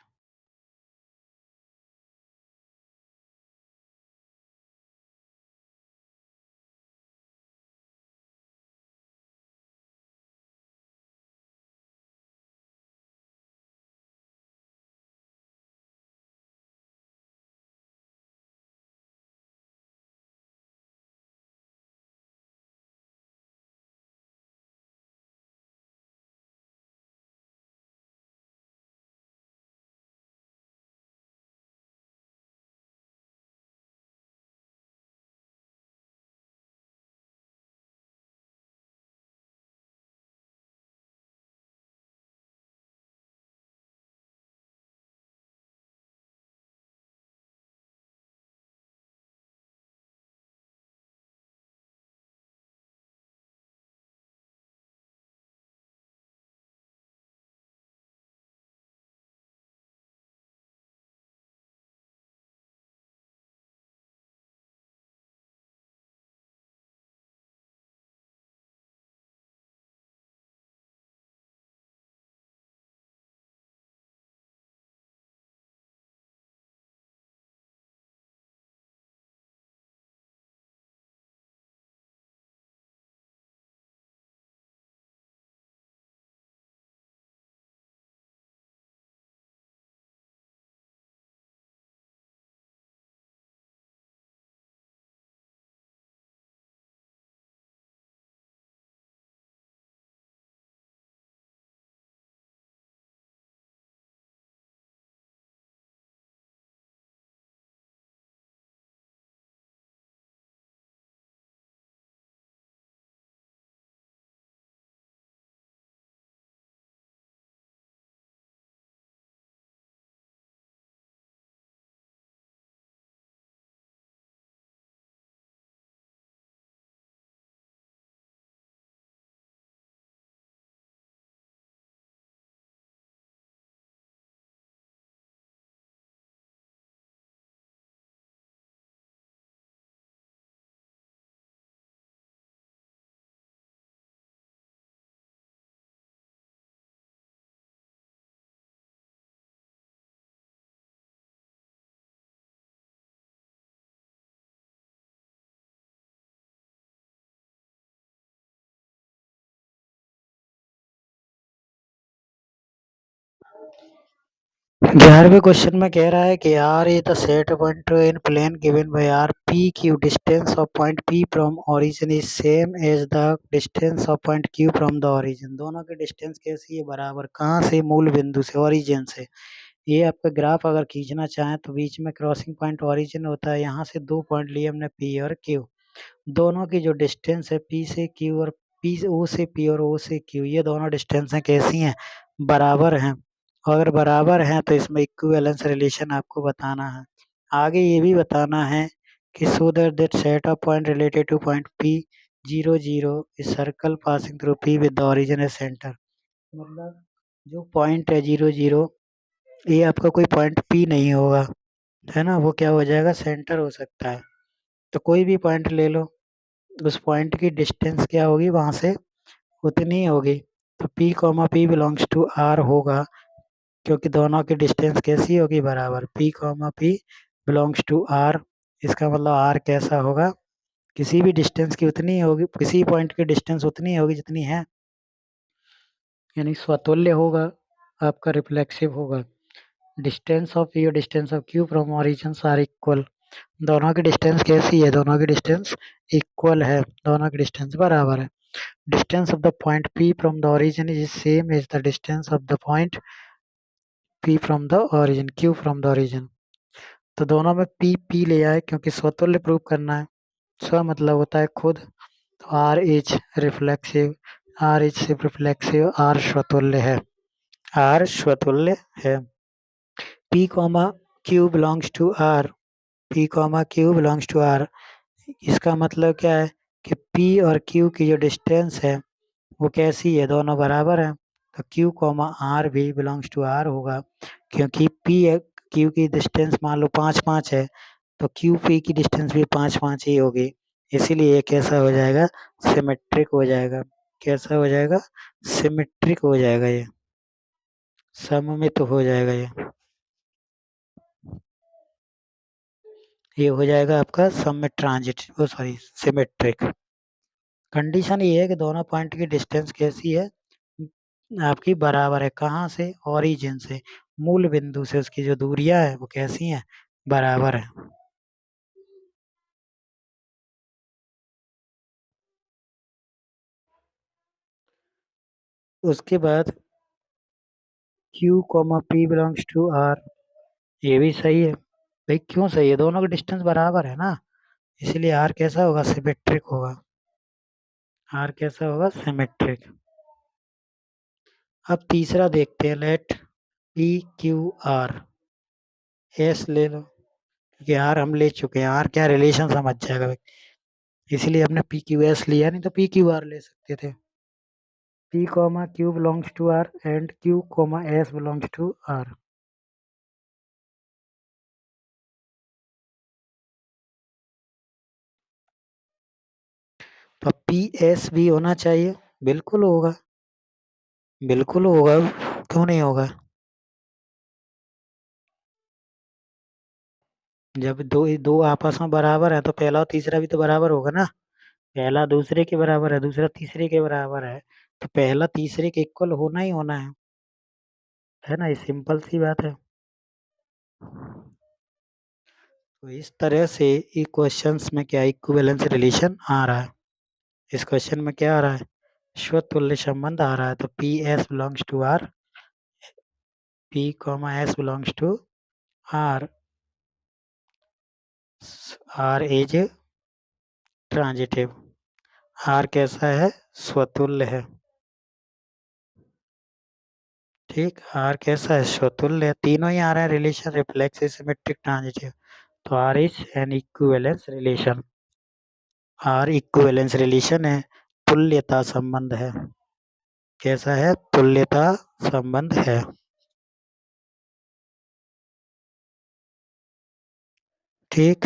11वें क्वेश्चन में कह रहा है कि R is the set point in plane given by R. PQ distance of point P from origin is same as the distance of point Q from the origin. दोनों की डिस्टेंस कैसी है? बराबर। कहाँ से? मूल बिंदु से, ओरिजिन से। ये आपका ग्राफ अगर खींचना चाहें तो बीच में क्रॉसिंग पॉइंट ओरिजिन होता है। यहाँ से 2 पॉइंट लिए हमने P और Q। दोनों की जो डिस्टेंस है P से Q और P से O से P और O से Q, ये दोनों डिस्टेंस हैं कैसी हैं? बराबर हैं। अगर बराबर हैं तो इसमें इक्विवेलेंस रिलेशन आपको बताना है। आगे ये भी बताना है कि so that set of point related to point P 0 0 is circle passing through P with the origin as centre. मतलब जो पॉइंट है 0 0, ये आपका कोई पॉइंट P नहीं होगा, है ना? वो क्या हो जाएगा? सेंटर हो सकता है। तो कोई भी पॉइंट ले लो, उस पॉइंट की डिस्टेंस क्या होगी वहाँ से? उतनी ही होगी। तो P comma P belongs to R होगा, क्योंकि दोनों की डिस्टेंस कैसी होगी? बराबर। P comma P belongs to R, इसका मतलब R कैसा होगा? किसी भी डिस्टेंस की उतनी ही होगी, किसी पॉइंट की डिस्टेंस उतनी ही होगी जितनी है, यानी स्वतुल्य होगा, आपका रिफ्लेक्सिव होगा। डिस्टेंस ऑफ P और distance of Q from origin are equal. दोनों की डिस्टेंस कैसी है? दोनों की डिस्टेंस इक्वल है, दोनों की डिस्टेंस बराबर है। Distance of the point P from the origin is same as the distance of the point P from the origin, Q from the origin. तो दोनों में P P ले आए क्योंकि स्वतुल्य प्रूव करना है। स्व मतलब होता है खुद, तो R is reflexive, R is reflexive, R स्वतुल्य है, R स्वतुल्य है। P comma Q belongs to R, P comma Q belongs to R, इसका मतलब क्या है कि P और Q की जो डिस्टेंस है वो कैसी है? दोनों बराबर हैं। तो Q कॉमा R भी बिलोंग्स टू R होगा, क्योंकि P Q की डिस्टेंस मान लो 5 5 है, तो Q P की डिस्टेंस भी 5 5 ही होगी। इसीलिए ये कैसा हो जाएगा? सिमेट्रिक हो जाएगा। कैसा हो जाएगा? सिमेट्रिक हो जाएगा, ये सममित हो जाएगा। ये हो जाएगा आपका सममित ट्रांजिट, ओ सॉरी सिमेट्रिक। कंडीशन ये है कि दोनों पॉइंट की डिस्टेंस कैसी है? आपकी बराबर है। कहाँ से? ओरिजिन से, मूल बिंदु से उसकी जो दूरियां है वो कैसी हैं? बराबर है। उसके बाद Q comma P belongs to R, ये भी सही है। भाई क्यों सही है? दोनों की डिस्टेंस बराबर है ना, इसलिए R कैसा होगा? सिमेट्रिक होगा। R कैसा होगा? सिमेट्रिक। अब तीसरा देखते हैं, late P Q R S ले लो, क्योंकि R हम ले चुके हैं, R क्या रिलेशन समझ जाएगा भाई, इसलिए हमने पी क्यू एस लिया, नहीं तो पी क्यू आर ले सकते थे। P comma Q belongs to R and Q comma S belongs to R. तो पी एस भी होना चाहिए, बिल्कुल होगा, बिल्कुल होगा, क्यों नहीं होगा? जब दो दो आपस में बराबर है तो पहला और तीसरा भी तो बराबर होगा ना। पहला दूसरे के बराबर है, दूसरा तीसरे के बराबर है, तो पहला तीसरे के इक्वल होना ही होना है ना? ये सिंपल सी बात है। तो इस तरह से ये क्वेश्चंस में क्या इक्विवेलेंस रिलेशन आ रहा है? इस क्वेश्चन में क्या आ रहा है? स्वतुल्य संबंध आ रहा है। तो P S belongs to R, P comma S belongs to R. R is transitive. R कैसा है? स्वतुल्य है। ठीक, R कैसा है? स्वतुल्य है। तीनों ही आ रहे हैं रिलेशन, रिफ्लेक्सिव, सिमेट्रिक, ट्रांजिटिव। तो R is an equivalence relation. R equivalence relation है, तुल्यता संबंध है। कैसा है? तुल्यता संबंध है। ठीक,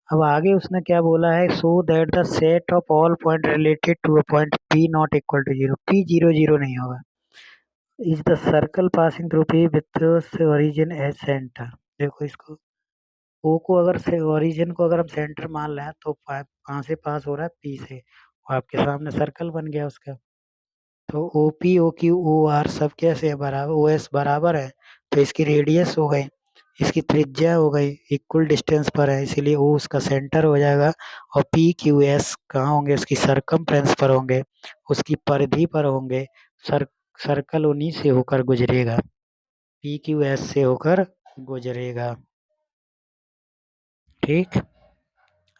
अब आगे उसने क्या बोला है? So that the set of all point related to a point P not equal to zero, P 0 0 नहीं होगा, is the circle passing through P with origin as centre. देखो इसको, O को अगर से ओरिजिन को अगर हम सेंटर मान लें तो कहाँ से पास हो रहा है? P से, और आपके सामने सर्कल बन गया उसका। तो O P O Q O R सब कैसे है बराबर, ओ एस बराबर है, तो इसकी रेडियस हो गई, इसकी त्रिज्या हो गई, इक्वल डिस्टेंस पर है, इसीलिए ओ उसका सेंटर हो जाएगा। और पी क्यू एस कहाँ होंगे, उसकी सरकमफ्रेंस पर होंगे, उसकी परिधि पर होंगे। सर सर्कल उन्हीं से होकर गुजरेगा, पी क्यू एस से होकर गुजरेगा। ठीक,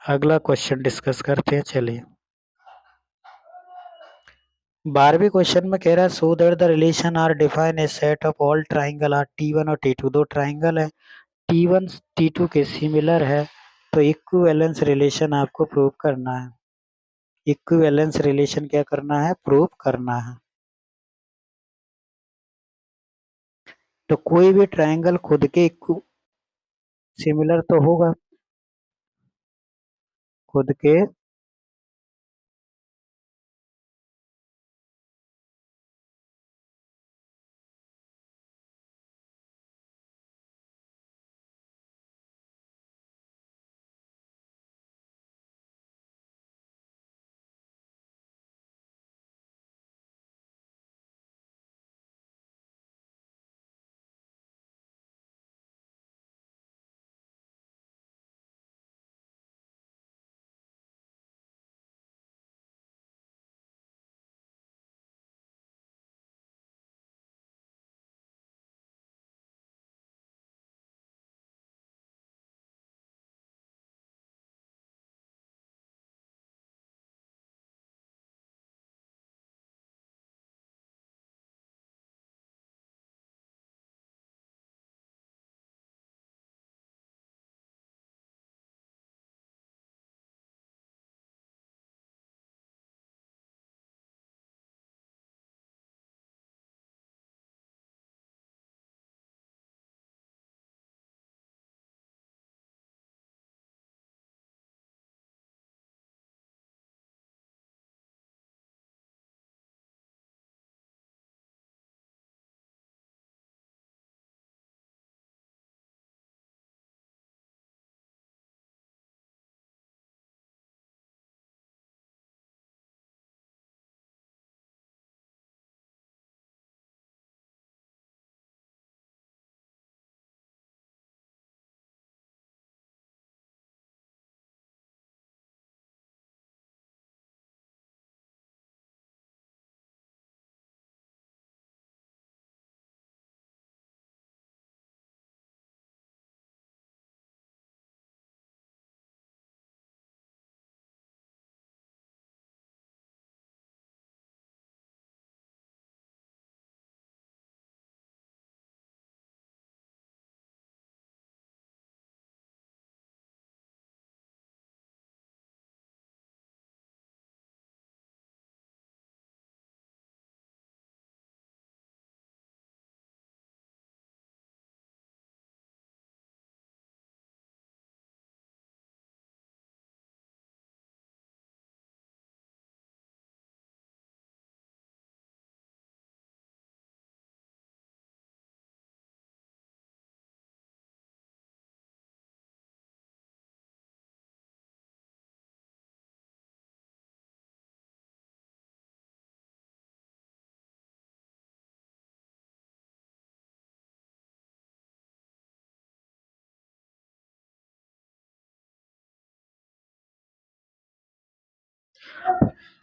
अगला क्वेश्चन डिस्कस करते हैं, चलिए। 12वें क्वेश्चन में कह रहा है so that the relation R define a set of all triangle R T1 और T2, दो ट्राइंगल है T1 T2 के सिमिलर है, तो इक्विवेलेंस रिलेशन आपको प्रूव करना है। इक्विवेलेंस रिलेशन क्या करना है, प्रूव करना है। तो कोई भी ट्राइंगल खुद के सिमिलर तो होगा, खुद के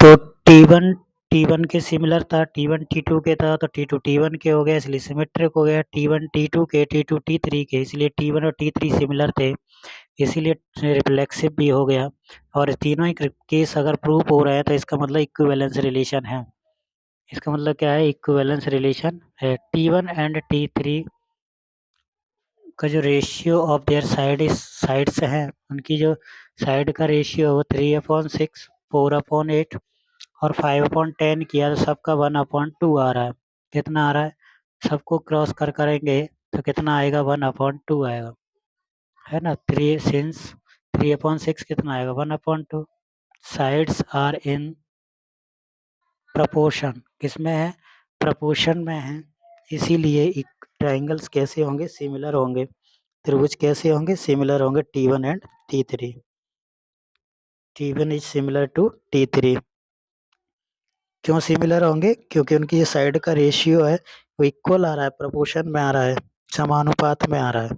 तो T1 के सिमिलर था, T1 T2 के था, तो T2 T1 के हो गया, इसलिए सिमेट्रिक हो गया। T1 T2 के, T2 T3 के, इसलिए T1 और T3 सिमिलर थे, इसीलिए रिफ्लेक्सिव भी हो गया। और तीनों ही केस अगर प्रूफ हो रहे हैं तो इसका मतलब इक्विवेलेंस रिलेशन है। इसका मतलब क्या है, इक्विवेलेंस रिलेशन है। T1 एंड T3 का जो रेशियो ऑफ देयर साइड्स हैं, उनकी जो साइड का रेशियो है वो 3/6, 4/8 और 5/10 किया तो सबका 1/2 आ रहा है। कितना आ रहा है, सबको क्रॉस करेंगे तो कितना आएगा, 1/2 आएगा, है ना। 3/6 कितना आएगा, 1/2। साइड्स आर इन प्रपोर्शन, किसमें है, प्रपोर्शन में है, इसीलिए ट्राइंगल्स कैसे होंगे, सिमिलर होंगे। त्रिभुज कैसे होंगे, सिमिलर होंगे, T1 and T3। T1 is similar to T3। क्यों सिमिलर होंगे? क्योंकि उनकी जो साइड का रेशियो है वो इक्वल आ रहा है, प्रोपोर्शन में आ रहा है, समानुपात में आ रहा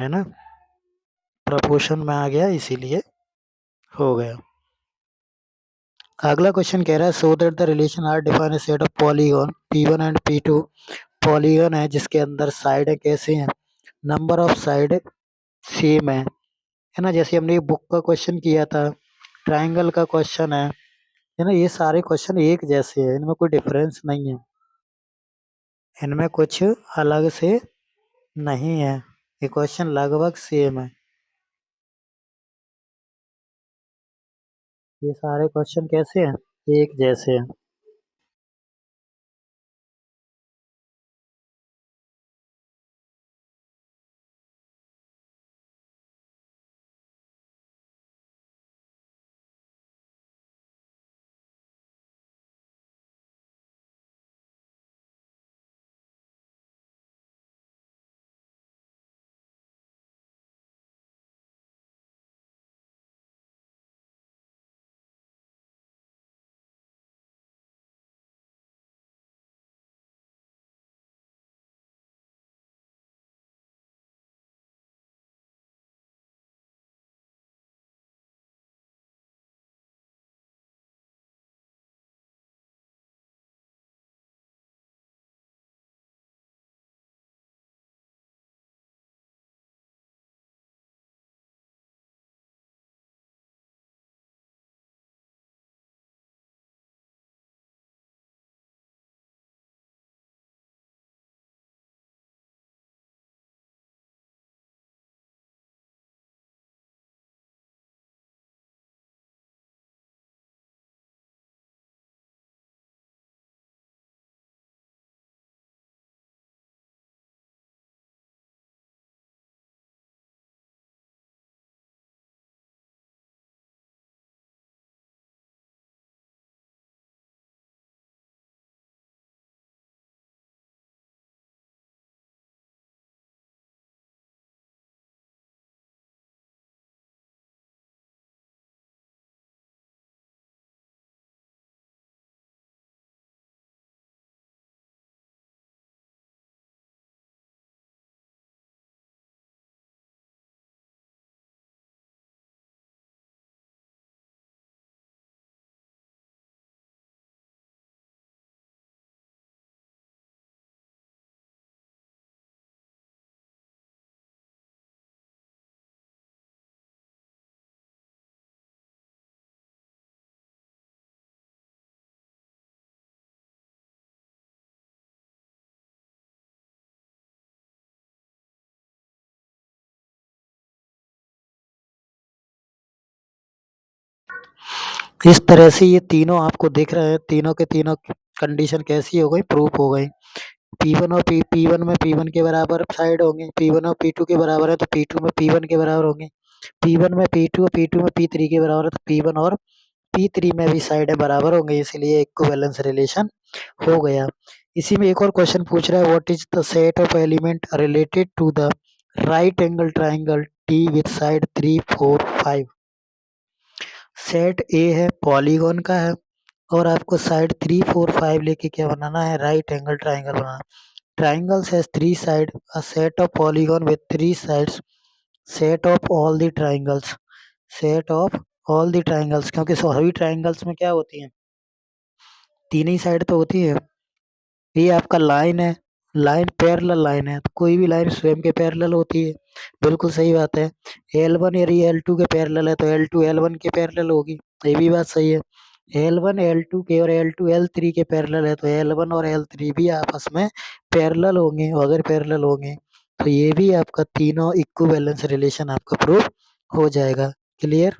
है ना? प्रोपोर्शन में आ गया इसीलिए हो गया। अगला क्वेश्चन कह रहा है so that the relation R define a set of polygon P1 and P2। Polygon है जिसके अंदर साइड कैसे हैं, नंबर ऑफ साइड सेम है ना? जैसे हमने बुक का क्वेश्चन किया था, ट्राइंगल का क्वेश्चन है ना? ये सारे क्वेश्चन एक जैसे हैं, इनमें कोई डिफरेंस नहीं है, इनमें कुछ अलग से नहीं है, ये क्वेश्चन लगभग सेम है। ये सारे क्वेश्चन कैसे हैं, एक जैसे हैं। इस तरह से ये तीनों आपको दिख रहे हैं, तीनों के तीनों कंडीशन कैसी हो गई, प्रूफ हो गई। P1 और P1 में P1 के बराबर साइड होंगे, P1 और P2 के बराबर है तो P2 में P1 के बराबर होंगे, P1 में P2 और P2 में P3 के बराबर है तो P1 और P3 में भी साइडें बराबर होंगी, इसलिए इक्विवेलेंस रिलेशन हो गया। इसी में एक और क्वेश्चन पूछ रहा है what is the set of element related to the right angle triangle T with side 3, 4, 5। Set A है, पॉलीगॉन का है, और आपको साइड 3, 4, 5 लेके क्या बनाना है, right angle triangle banana. Triangles has three sides, a set of polygon with three sides, set of all the triangles, set of all the triangles, क्योंकि सभी ट्राइंगल्स में क्या होती हैं, तीन ही साइड तो होती है। ये आपका लाइन है, लाइन पैरेलल लाइन है, तो कोई भी लाइन स्वयं के पैरेलल होती है, बिल्कुल सही बात है। L1 यदि L2 के पैरेलल है तो L2 L1 के पैरेलल होगी, ये भी बात सही है। L1 L2 के और L2 L3 के पैरेलल है तो L1 और L3 भी आपस में पैरेलल होंगे, और अगर पैरेलल होंगे तो ये भी आपका तीनों इक्विवेलेंस रिलेशन आपका प्रूफ हो जाएगा। क्लियर?